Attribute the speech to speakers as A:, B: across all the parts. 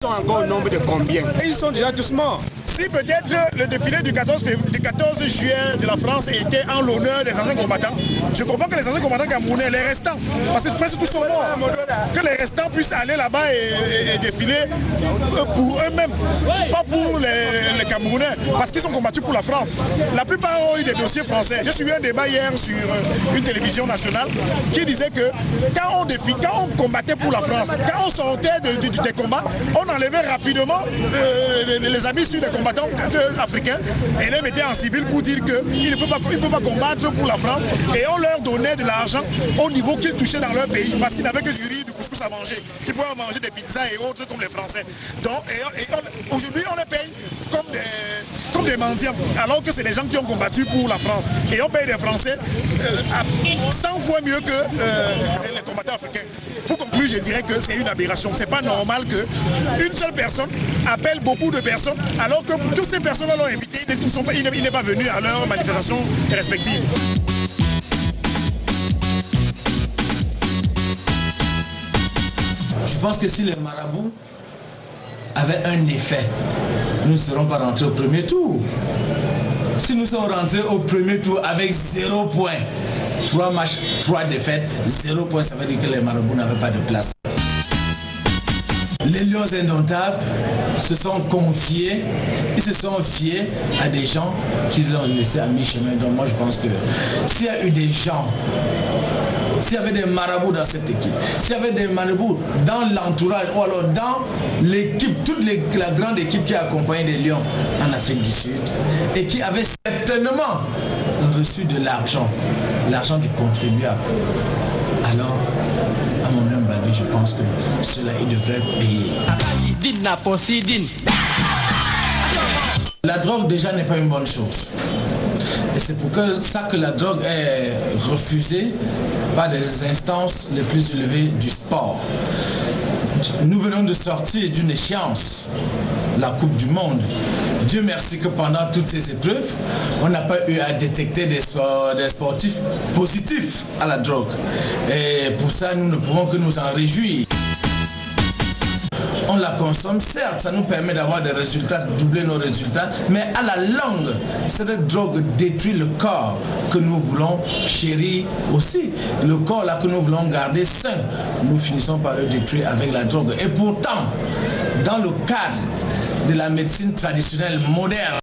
A: Ils sont encore au nombre de combien? Et ils sont déjà tous morts.
B: Si peut-être le défilé du 14 juillet de la France était en l'honneur des anciens combattants, je comprends que les anciens combattants camerounais, les restants, parce que presque tous sont morts, que les restants puissent aller là-bas et défiler pour eux-mêmes, pas pour les Camerounais, parce qu'ils ont combattu pour la France. La plupart ont eu des dossiers français. J'ai suivi un débat hier sur une télévision nationale qui disait que quand on combattait pour la France, quand on sortait des combats, on enlevait rapidement les habits sur des combattants africains et les mettait en civil pour dire qu'ils ne peuvent pas combattre pour la France, et on leur donnait de l'argent au niveau qu'ils touchaient dans leur pays, parce qu'ils n'avaient que du riz, du couscous à manger. Ils pouvaient manger des pizzas et autres comme les Français. Donc aujourd'hui on les paye comme des mendiants, alors que c'est des gens qui ont combattu pour la France. Et on paye des Français 100 fois mieux que les combattants africains. Pour conclure, je dirais que c'est une aberration. C'est pas normal qu'une seule personne appelle beaucoup de personnes, alors que toutes ces personnes l'ont invité, il n'est pas venu à leurs manifestations respectives.
C: Je pense que si les marabouts avaient un effet, nous ne serons pas rentrés au premier tour. Si nous sommes rentrés au premier tour avec 0 point, 3 matchs, 3 défaites, 0 point, ça veut dire que les marabouts n'avaient pas de place. Les Lions indomptables se sont confiés, ils se sont fiés à des gens qu'ils ont laissés à mi-chemin. Donc moi je pense que s'il y a eu des gens, s'il y avait des marabouts dans cette équipe, s'il y avait des marabouts dans l'entourage ou alors dans l'équipe, la grande équipe qui a accompagné les Lions en Afrique du Sud et qui avait certainement reçu de l'argent du contribuable, alors à mon humble avis, je pense que cela il devrait payer. La drogue déjà n'est pas une bonne chose. Et c'est pour ça que la drogue est refusée par des instances les plus élevées du sport. Nous venons de sortir d'une échéance, la Coupe du Monde. Dieu merci que pendant toutes ces épreuves, on n'a pas eu à détecter des sportifs positifs à la drogue. Et pour ça, nous ne pouvons que nous en réjouir. On la consomme, certes, ça nous permet d'avoir des résultats, de doubler nos résultats, mais à la longue, cette drogue détruit le corps que nous voulons chérir aussi. Le corps là que nous voulons garder sain, nous finissons par le détruire avec la drogue. Et pourtant, dans le cadre de la médecine traditionnelle moderne,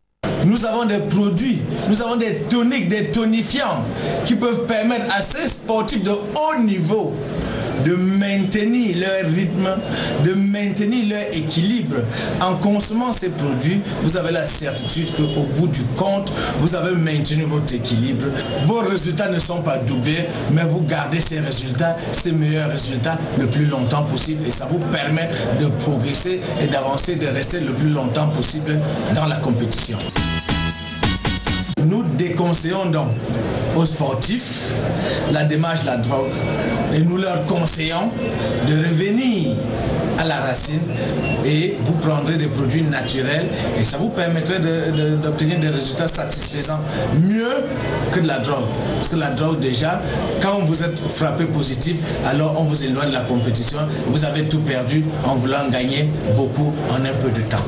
C: nous avons des produits, nous avons des toniques, des tonifiants qui peuvent permettre à ces sportifs de haut niveau de maintenir leur rythme, de maintenir leur équilibre. En consommant ces produits, vous avez la certitude qu'au bout du compte, vous avez maintenu votre équilibre. Vos résultats ne sont pas doublés, mais vous gardez ces résultats, ces meilleurs résultats le plus longtemps possible, et ça vous permet de progresser et d'avancer, de rester le plus longtemps possible dans la compétition. Nous déconseillons donc aux sportifs la démarche de la drogue et nous leur conseillons de revenir à la racine, et vous prendrez des produits naturels et ça vous permettrait d'obtenir des résultats satisfaisants, mieux que de la drogue. Parce que la drogue déjà, quand vous êtes frappé positif, alors on vous éloigne de la compétition, vous avez tout perdu en voulant gagner beaucoup en un peu de temps.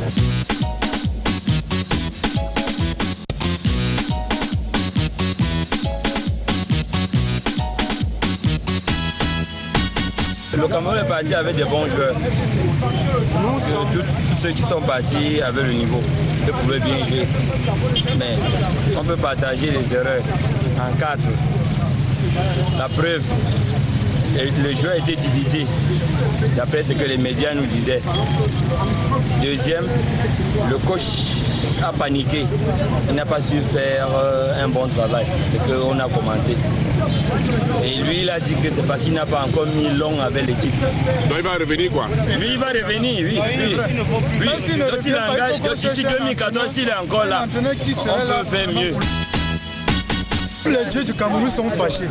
D: Le Cameroun est parti avec des bons joueurs. Tous ceux qui sont partis avaient le niveau. Ils pouvaient bien jouer. Mais on peut partager les erreurs en 4. La preuve, les joueurs étaient divisés, d'après ce que les médias nous disaient. Deuxième, le coach a paniqué. Il n'a pas su faire un bon travail. C'est ce qu'on a commenté. Et lui, il a dit que c'est parce qu'il n'a pas encore mis long avec l'équipe.
E: Donc il va revenir quoi?
D: Lui, il va revenir, oui. D'ici 2014, s'il est encore là, on peut faire mieux.
F: Les dieux du Cameroun sont fâchés.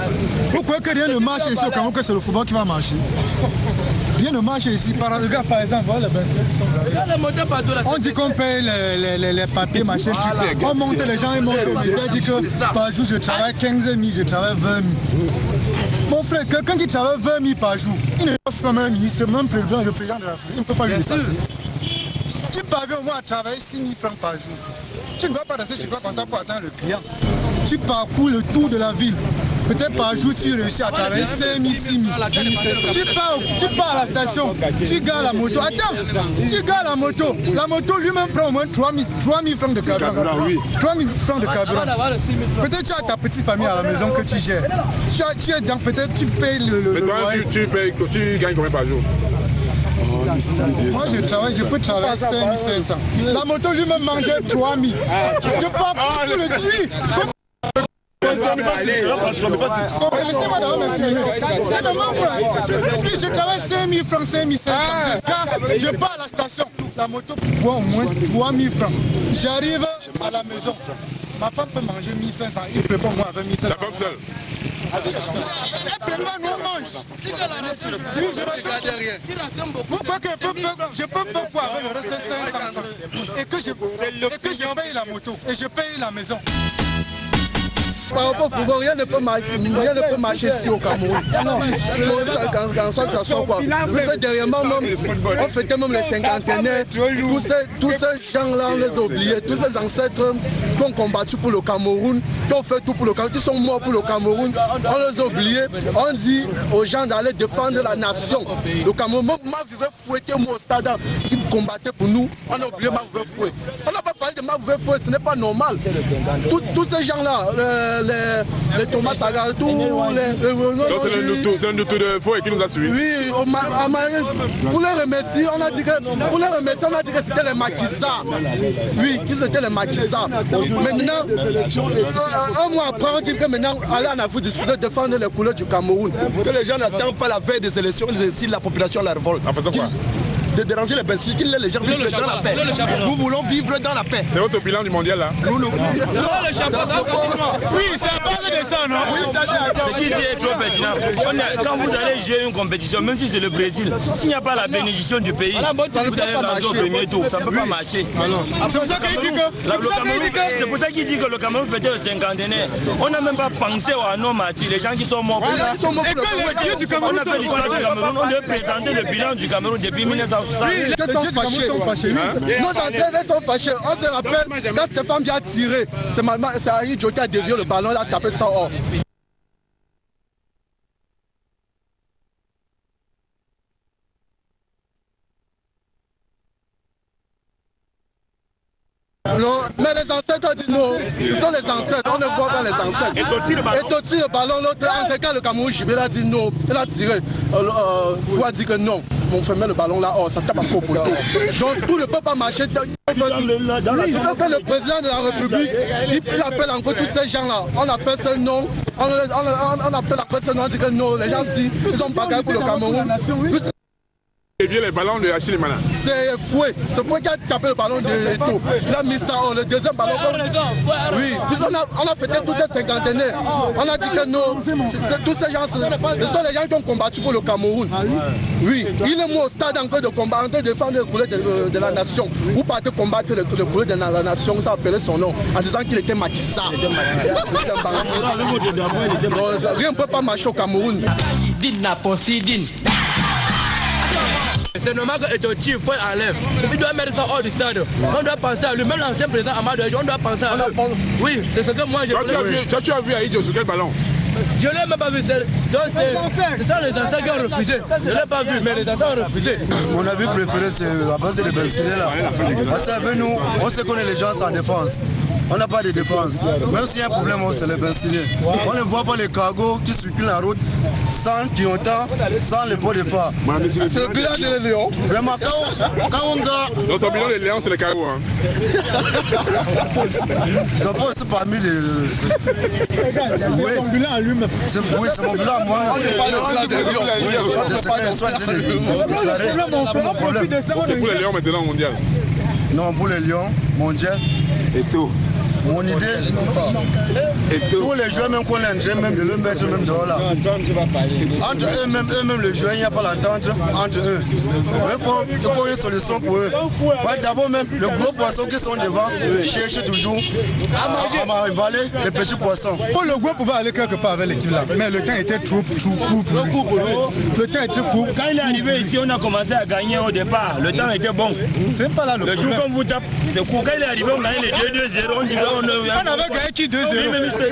F: Vous croyez que rien ne marche ici au Cameroun, que c'est le football qui va marcher? Rien ne marche ici. Regarde par exemple, voilà les baskets. On dit qu'on paye les papiers, machin, tout. On monte les gens et montent. On dit que par jour je travaille 15 000, je travaille 20 000. Mon frère, quelqu'un qui travaille 20 000 par jour, il n'est pas même ministre, même président, le président de la République, il ne peut pas lui dépasser. parviens au moins à travailler 6 000 francs par jour, tu ne vas pas rester chez toi comme ça pour attendre le client. Tu parcours le tour de la ville. Peut-être par jour, tu réussis à travailler 5 000, 6 000. Tu pars à la station, tu gares la moto. Attends, tu gares la moto. La moto lui-même prend au moins 3 000 francs de carburant. 3 000 francs de carburant. Peut-être tu as ta petite famille à la maison que tu gères. Tu es dans, peut-être tu payes le loyer.
E: Tu gagnes combien par jour?
F: Moi je peux travailler 5 500. La moto lui-même mangeait 3 000. Je pars pour le prix. Laissez-moi d'abord m'exprimer. C'est de membre. Puis je travaille 5 000 francs, 5 500. Je pars à la station. La moto boit au moins 3 000 francs. J'arrive à la maison. Ma femme peut manger 1 500. Il prépare moi avec 1 500.
E: La femme seule.
F: Elle prépare, nous on mange. Oui, je peux faire quoi avec le reste de 500 francs et que je paye la moto et je paye la maison.
G: Par rapport au football, rien ne peut marcher ici au Cameroun. Non, quand ça sort quoi. Vous savez, dernièrement, on fêtait même les cinquantenaires. Tous ces gens-là, on les a oubliés. Tous ces ancêtres qui ont combattu pour le Cameroun, qui ont fait tout pour le Cameroun, qui sont morts pour le Cameroun, on les a oubliés. On dit aux gens d'aller défendre la nation. Le Cameroun, moi, je vais fouetter moi au stade. Ils combattaient pour nous. On a oublié Marc Fouet. On n'a pas parlé de Marc Fouet, ce n'est pas normal. Tous ces gens-là, les Thomas Sagartou,
E: c'est un Nutu de Fouet qui nous a suivis.
G: Oui, pour les remercier, on a dit que c'était les maquisards. Oui, qu'ils étaient les maquisards. Maintenant, un mois après, on dit que maintenant, aller en Afrique du Sud défendre les couleurs du Cameroun. Que les gens n'attendent pas la veille des élections, ils incitent la population à la révolte. De déranger les Bessiers, qu'ils laissent les gens vivre dans la paix. Nous voulons vivre dans la paix.
E: C'est votre bilan du mondial là?
A: Oui, c'est à base de ça, non?
D: Ce qui dit est trop pertinent. Quand vous allez jouer une compétition, même si c'est le Brésil, s'il n'y a pas la bénédiction du pays, vous allez rentrer au premier tour. Ça ne peut pas marcher.
A: C'est pour ça qu'il dit que...
D: C'est pour ça qu'il dit que le Cameroun fêtait le cinquantenaire. On n'a même pas pensé à nos martyrs, les gens qui sont morts. On a fait l'histoire du Cameroun. On devait présenter le bilan du Cameroun depuis 1960.
F: Les dieux du Cameroun sont fâchés.
G: Nos entraîneurs sont fâchés. On se rappelle quand Stéphane vient tirer, c'est Ari Djo qui a dévié le ballon, il a tapé ça hors. Non, mais les ancêtres disent non, ils sont les ancêtres, on ne voit pas les ancêtres. Et Toti le ballon, l'autre, en tout cas le Cameroun, il a dit non, il a tiré. Fou a dit que non, on fait mettre le ballon là, oh, ça tape encore pour tout. Donc tout le peuple a marché. Il faut que le président de la République, il appelle encore tous ces gens-là. On appelle ce nom, on appelle après ce nom, on dit que non, les gens-ci, ils ont bagaille pour le Cameroun.
E: Et bien les ballons de Achille Mana.
G: C'est Fouet qui a tapé le ballon de Eto. Il a mis ça, le deuxième ballon. Oui, on a fêté toutes les cinquantenaires. On a dit que non, tous ces gens, ce sont les gens qui ont combattu pour le Cameroun. Oui, il est mort au stade encore de combattre, en train de défendre le couleur de la nation. Ou pas de combattre le couleur de la nation, ça appelait son nom, en disant qu'il était Macky Sall. Rien ne peut pas marcher au Cameroun.
H: C'est normal que Etoti enlève. Il doit mettre ça hors du stade. On doit penser à lui. Même l'ancien président Amadou, on doit penser à lui. Oui, c'est ce que moi j'ai
E: vu. Tu as vu Aïdjo sur quel ballon?
H: Je ne l'ai même pas vu. C'est ça les anciens qui ont refusé. Je ne l'ai pas vu, mais les anciens ont refusé.
I: Mon avis préféré, c'est la base des basculer là. Parce qu'avec nous, on sait qu'on est les gens sans défense. On n'a pas de défense. Même s'il y a un problème, c'est les basculiers. On ne voit pas les cargos qui circulent en route sans Kionta, sans les pots de phare.
G: C'est le bilan des Lions.
I: Vraiment, quand on doit...
E: Donc ton bilan des Lions, c'est les cargos. Hein.
I: Ça faut être parmi les...
F: C'est son bilan à lui-même.
I: Oui, c'est mon bilan à moi.
G: On ne parle pas des
E: Lions. Pour les Lions maintenant mondial.
I: Non, pour les Lions mondial.
A: Et tout.
I: mon idée, tous les joueurs même qu'on aime, même de le mettre même dehors là. Entre eux-mêmes les joueurs, il n'y a pas l'entente entre eux. Il faut une solution pour eux. D'abord même, le gros poisson qui sont devant cherchent toujours à avaler les petits poissons.
F: Pour le gros pouvait aller quelque part avec l'équipe là, mais le temps était trop court pour lui. Le temps était court.
D: Quand il est arrivé ici, on a commencé à gagner au départ. Le temps était bon.
F: C'est pas là le
D: jour qu'on vous tape, c'est court. Quand il est arrivé, on gagnait les 2-2-0. On
F: avait gagné qui 2-0.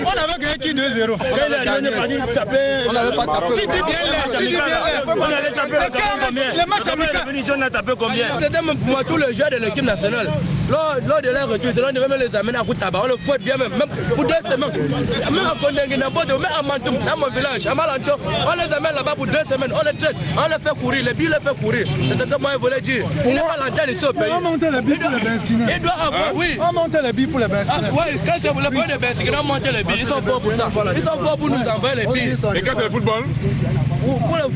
F: On avait gagné qui 2-0.
D: Quand il est arrivé, on est parti taper.
F: On n'avait pas tapé.
D: Tu dis bien on allait taper le Cameroun combien? Les matchs amicaux, on a tapé combien?
H: C'était même pour moi tous les joueurs de l'équipe nationale. Lors de leur retour, on devait même les amener à Koutaba. On le fouette bien même pour 2 semaines. Même à Kondengui, même à Mantoum, dans mon village, à Malancho, on les amène là-bas pour 2 semaines. On les traite, on les fait courir, les billes les fait courir. C'est ce que moi je voulais dire. Il n'est pas l'antenne ici au pays.
F: On va monter les billes pour les Benskina.
H: Il doit avoir, oui.
F: On va monter les billes pour les Benskina.
H: Oui, quand c'est pour le point de Benskina, on monte les billes. Ils sont forts pour ça. Ils sont forts pour nous envoyer les billes.
E: Et quand c'est le football?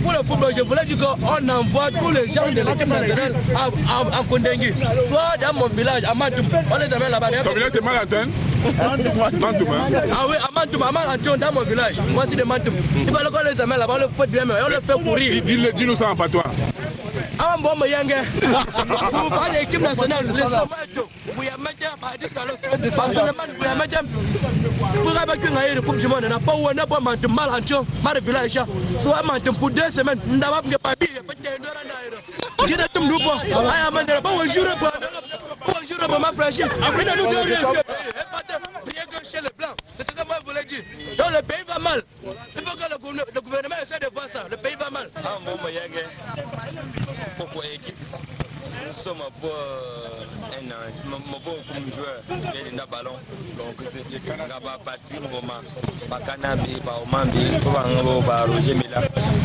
H: Pour le football, je voulais dire qu'on envoie tous les gens de l'équipe nationale à Kondengui, soit dans mon village, à Mantoum. On les amène là-bas.
E: Ton village c'est Malantoum? Mantoum.
H: Ah oui, à Mantoum, dans mon village. Moi c'est de Mantoum. Il fallait qu'on les amène là-bas, on les fouette bien, on les fait courir.
E: Dis-nous ça en patois.
H: Ah bon, mais Yanga, vous parlez de l'équipe nationale, les Somatos, vous y avez mis parce que vous y avez mis il faudra que vous ayez une coupe du monde, on n'a pas où on n'a pas Mantoum, Malantoum, mal village, soit Mantoum pour 2 semaines, nous n'avons pas de papier, je n'ai tout le monde, I am under pas un jour pour ma franchise, mais nous devons rien que chez les blancs, c'est ce que moi je voulais dire. Donc le pays va mal, il faut que le gouvernement essaie de voir ça, le pays va mal.
D: Ah bon, mais Yanga. Pourquoi équipe? Nous sommes pour un an, comme joueur, il y a un ballon, donc c'est Patrick Boma, Bakanabi, Baumambi, Roger Mila,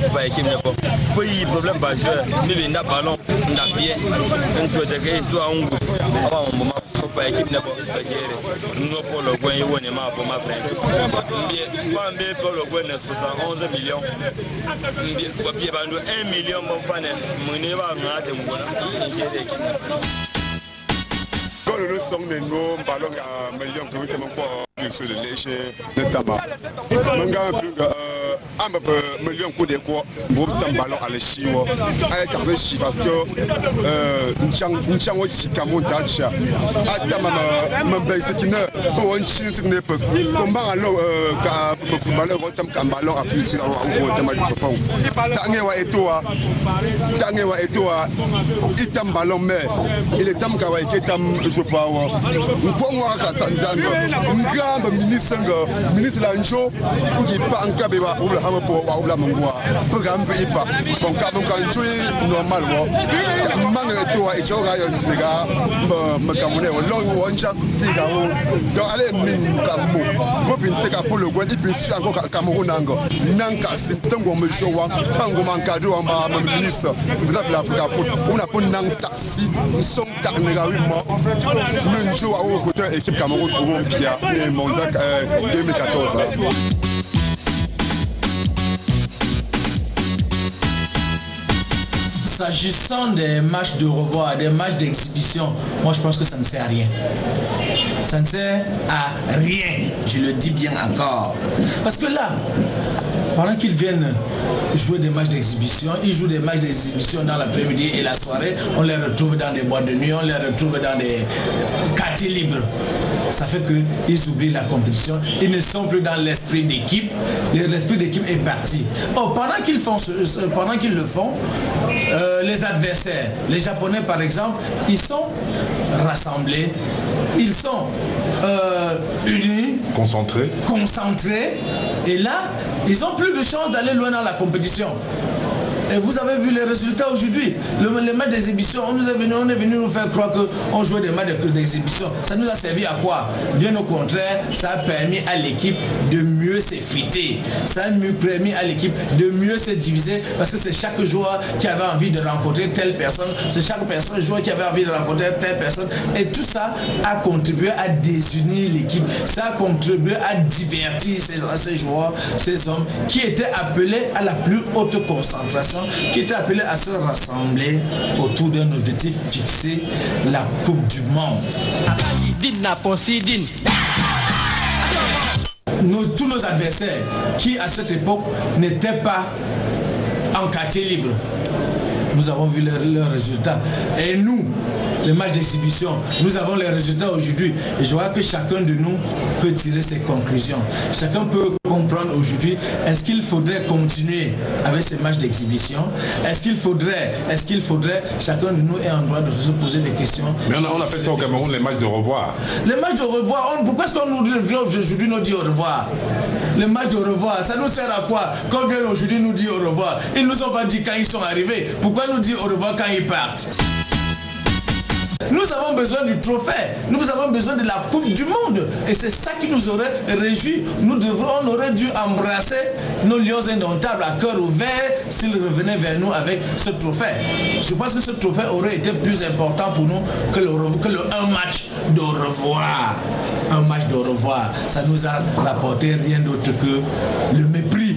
D: pour l'équipe de bon. Pour y problème pas joueur, mais il y a un ballon, il y a bien, un peu de gars, histoire en groupe, avant un moment, pour l'équipe de bon, nous pour le coin, il y a un pour ma France. Mais pour le coin, 71 millions, pour bien 1 million de fans, mon niveau a été
J: quand nous sommes de nos ballons à millions que nous avons pas sur le léger notamment. Un million de quoi pour un ballon à l'échio. Avec un récit parce que nous sommes aussi Cameroun d'Acha. Adam c'est qui ne pour une chine ne peut comment alors le footballeur retombe un ballon à plus sur un thème du pont. Tangewa et toi itam ballon mais il est tam kawaii qui tam je pas on quoi Tanzanie un ministre l'anjo qui pas en cabeba ou la pour ou la mangua programme pays pas donc quand tu es normal mangue et toi et joga yon tiga me camerounais au long on chante tiga donc allez min kamo gopin teka pour le gwen et puis encore Cameroun nanga c'est tango me jowa tango mankado amba ministre vous avez l'Afrique foot on a pas nang taxi son tarnega oui moi men jowa au côté équipe Cameroun Olympia et mondial 2014.
C: S'agissant des matchs de revoir, des matchs d'exhibition, moi je pense que ça ne sert à rien. Ça ne sert à rien, je le dis bien encore. Parce que là, pendant qu'ils viennent jouer des matchs d'exhibition, ils jouent des matchs d'exhibition dans l'après-midi et la soirée, on les retrouve dans des boîtes de nuit, on les retrouve dans des quartiers libres. Ça fait qu'ils oublient la compétition, ils ne sont plus dans l'esprit d'équipe, l'esprit d'équipe est parti. Oh, pendant qu'ils le font, les adversaires, les Japonais par exemple, ils sont rassemblés, ils sont unis, concentrés, et là, ils n'ont plus de chance d'aller loin dans la compétition. Et vous avez vu les résultats aujourd'hui. Les matchs d'exhibition, on est venu nous faire croire qu'on jouait des matchs d'exhibition. Ça nous a servi à quoi? Bien au contraire, ça a permis à l'équipe de mieux s'effriter. Ça a permis à l'équipe de mieux se diviser parce que c'est chaque joueur qui avait envie de rencontrer telle personne. C'est chaque joueur qui avait envie de rencontrer telle personne. Et tout ça a contribué à désunir l'équipe. Ça a contribué à divertir ces joueurs, ces hommes qui étaient appelés à la plus haute concentration, qui était appelé à se rassembler autour d'un objectif fixé, la Coupe du Monde. tous nos adversaires qui à cette époque n'étaient pas en quartier libre. Nous avons vu leurs résultats. Et nous, les matchs d'exhibition, nous avons les résultats aujourd'hui. Et je vois que chacun de nous peut tirer ses conclusions. Chacun peut comprendre aujourd'hui, est-ce qu'il faudrait continuer avec ces matchs d'exhibition? Est-ce qu'il faudrait, chacun de nous ait en droit de se poser des questions?
E: Mais on appelle ça au Cameroun les matchs de revoir.
C: Les matchs de revoir, pourquoi est-ce qu'on nous dit aujourd'hui nous dit au revoir? Les matchs de revoir, ça nous sert à quoi? Quand vient aujourd'hui nous dit au revoir, ils nous ont pas dit quand ils sont arrivés. Pourquoi nous dire au revoir quand ils partent? Nous avons besoin du trophée, nous avons besoin de la Coupe du Monde. Et c'est ça qui nous aurait réjoui. On aurait dû embrasser nos lions indomptables à cœur ouvert s'ils revenaient vers nous avec ce trophée. Je pense que ce trophée aurait été plus important pour nous que un match de revoir. Un match de revoir. Ça nous a rapporté rien d'autre que le mépris.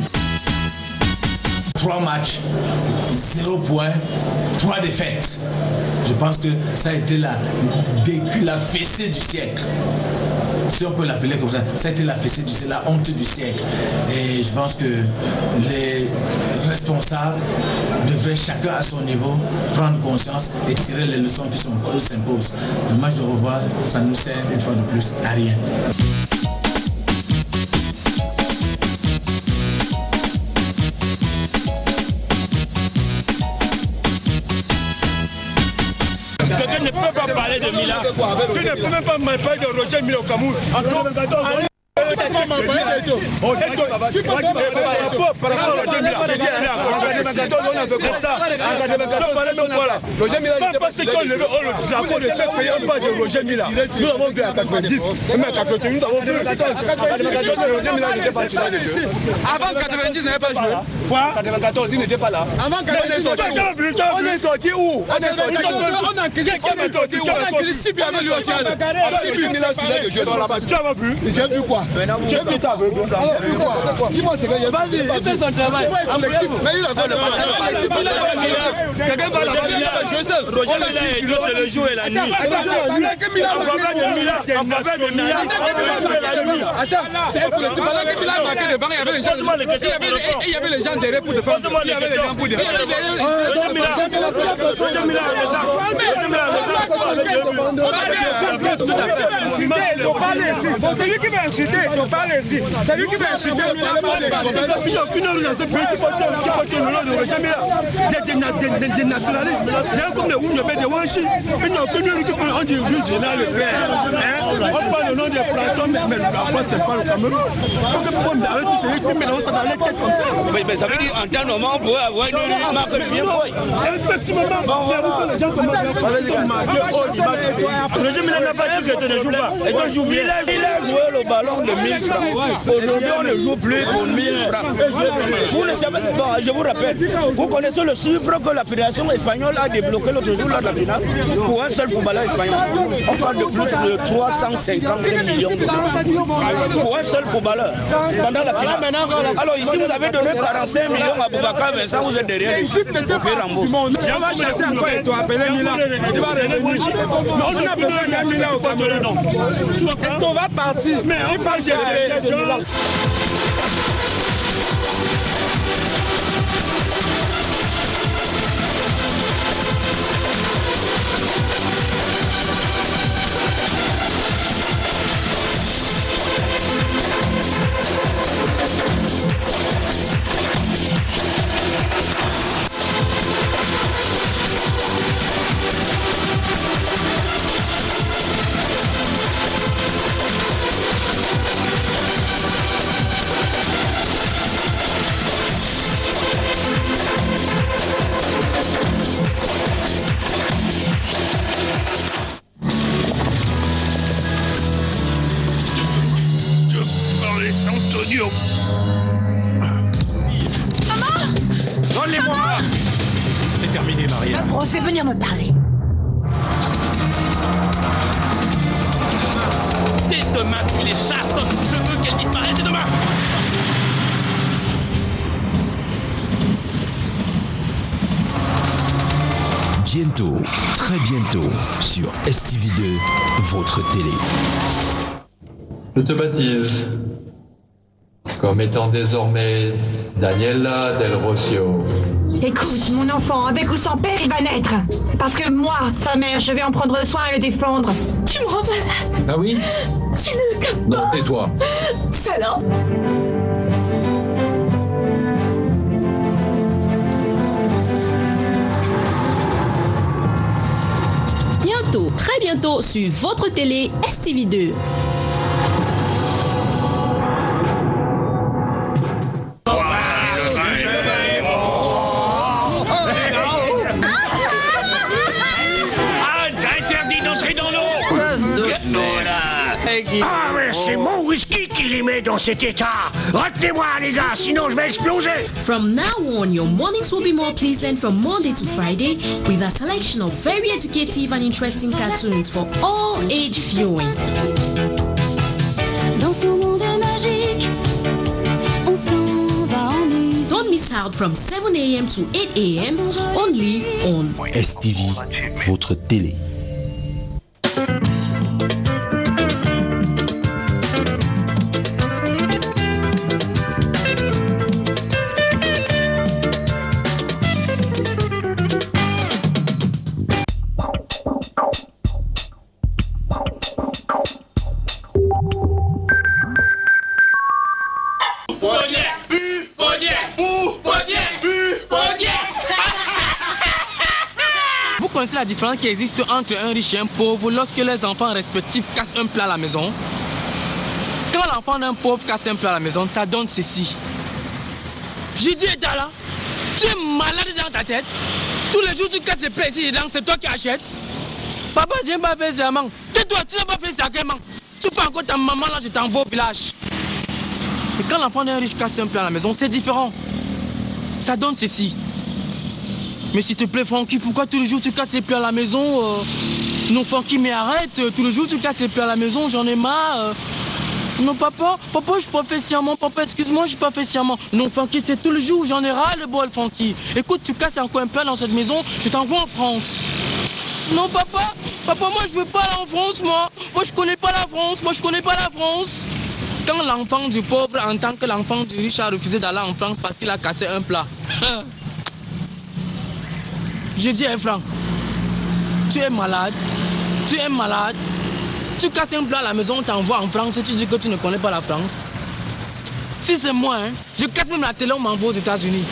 C: 3 matchs, 0 points, 3 défaites. Je pense que ça a été la fessée du siècle. Si on peut l'appeler comme ça, ça a été la fessée du siècle, la honte du siècle. Et je pense que les responsables devraient chacun à son niveau prendre conscience et tirer les leçons qui s'imposent. Le match de revoir, ça nous sert une fois de plus à rien.
A: Quelqu'un ne peut pas parler de Mila. Tu ne peux même pas me parler de Roger Mila au Cameroun. En 2014, tu peux par rapport à Roger Mila. Quand parce qu'on levait le drapeau de ce pays, on parle de Roger Mila. Nous avons vu à 90, même à 81, nous avons vu à 94.
G: Avant 90, il n'avait pas joué.
A: Quoi?
G: 94, il n'était pas là. Avant 90, on est sorti où? On a inquisé 6 buts avec lui aussi. 6 buts, il a suivi de jouer.
A: Tu as vu?
G: Tu as vu quoi? Tu as vu quoi? Dis-moi, c'est qu'il y a pas vu. Il fait son travail. Mais il a fait le pas. Quelqu'un va la jouer seul.
A: Roger Mila est de le jour et la nuit. En faveur de Mila, en faveur de Mila, le jour et la nuit.
G: Attends, c'est pour le type. Pendant que tu l'as marqué devant, il y avait les gens. Il y avait les gens derrière pour défendre. Il y avait les gens pour défendre.
A: Roger Mila a c'est lui qui va insulter, il faut parler ici. C'est lui qui va insulter. Il n'y a aucune autre dans ce pays qui porte le nom de Roger Mila. Des nationalistes, comme les Oumyobé, des Wanchi. Il n'y a aucune autre qui peut en dire lui, général le père. On parle le nom des Français, mais la France, c'est pas le Cameroun. Il faut que pour arrêter tout celui qui met ça dans les têtes comme ça.
H: Mais ça veut dire en temps normal, on pourrait avoir une marque de bien.
A: Effectivement, mais les gens comment Roger Mila n'a pas dit que tu ne joues pas. Et toi, joue bien.
H: Il a joué le ballon de 1000 francs. Aujourd'hui, on ne joue plus pour 1000 francs. Vous ne savez pas, je vous rappelle, vous connaissez le chiffre que la fédération espagnole a débloqué l'autre jour lors de la finale pour un seul footballeur espagnol. On parle de plus de 350 millions d'euros pour un seul footballeur pendant la finale. Alors ici, vous avez donné 45 millions à Boubacar Vincent, vous êtes derrière.
A: On va chasser encore et toi appeler Mila. Tu vas revenir. On a besoin de Mila au Cameroun. Et on va partir. Mais on parle de Mila.
K: Donnez-moi! C'est terminé, Maria.
L: On sait venir me parler.
K: Dès demain, tu les chasses. Je veux qu'elles disparaissent dès demain.
M: Bientôt, très bientôt, sur STV2, votre télé.
N: Je te baptise.
L: comme étant désormais Daniela Del Rossio.
N: Écoute, mon enfant, avec ou sans père, il va naître. Parce que moi, sa mère, je vais en prendre soin et le défendre.
O: Tu me rends malade.
L: Ah oui?
O: Tu ne captes pas.
L: Non, tais-toi.
O: Salope.
P: Bientôt, très bientôt, sur votre télé STV2.
Q: Ah mais c'est mon whisky qui les met dans cet état. Retenez-moi les gars, sinon je vais exploser.
P: From now on, your mornings will be more pleasant from Monday to Friday with a selection of very educative and interesting cartoons for all age viewing.
R: Dans ce monde magique, on s'en va en musique.
P: Don't miss out from 7 a.m. to 8 a.m. only on
M: STV, votre télé.
H: Vous connaissez la différence qui existe entre un riche et un pauvre lorsque les enfants respectifs cassent un plat à la maison? Quand l'enfant d'un pauvre casse un plat à la maison, ça donne ceci. J'ai dit, Dala, tu es malade dans ta tête. Tous les jours tu casses les plats ici dedans, c'est toi qui achètes. Papa, je n'ai pas fait serment. Tais-toi, tu n'as pas fait sacrément. Tu fais encore ta maman là, je t'envoie au village. Et quand l'enfant d'un riche casse un plat à la maison, c'est différent. Ça donne ceci. Mais s'il te plaît, Francky, pourquoi tous les jours tu casses les plats à la maison Non, Francky, mais arrête. Tous les jours tu casses les plats à la maison, j'en ai marre. Non, papa, je suis pas fait sciemment. Papa, excuse-moi, je suis pas fait sciemment. Non, Francky, c'est tous les jours, j'en ai ras le bol, Francky. Écoute, tu casses encore un plat dans cette maison, je t'envoie en France. Non, papa, moi je veux pas aller en France, moi. Moi je connais pas la France, Quand l'enfant du pauvre entend que l'enfant du riche a refusé d'aller en France parce qu'il a cassé un plat. Je dis, hey Franck, tu es malade. Tu casses un plat à la maison, on t'envoie en France et tu dis que tu ne connais pas la France. Si c'est moi, hein, je casse même la télé, on m'envoie aux États-Unis.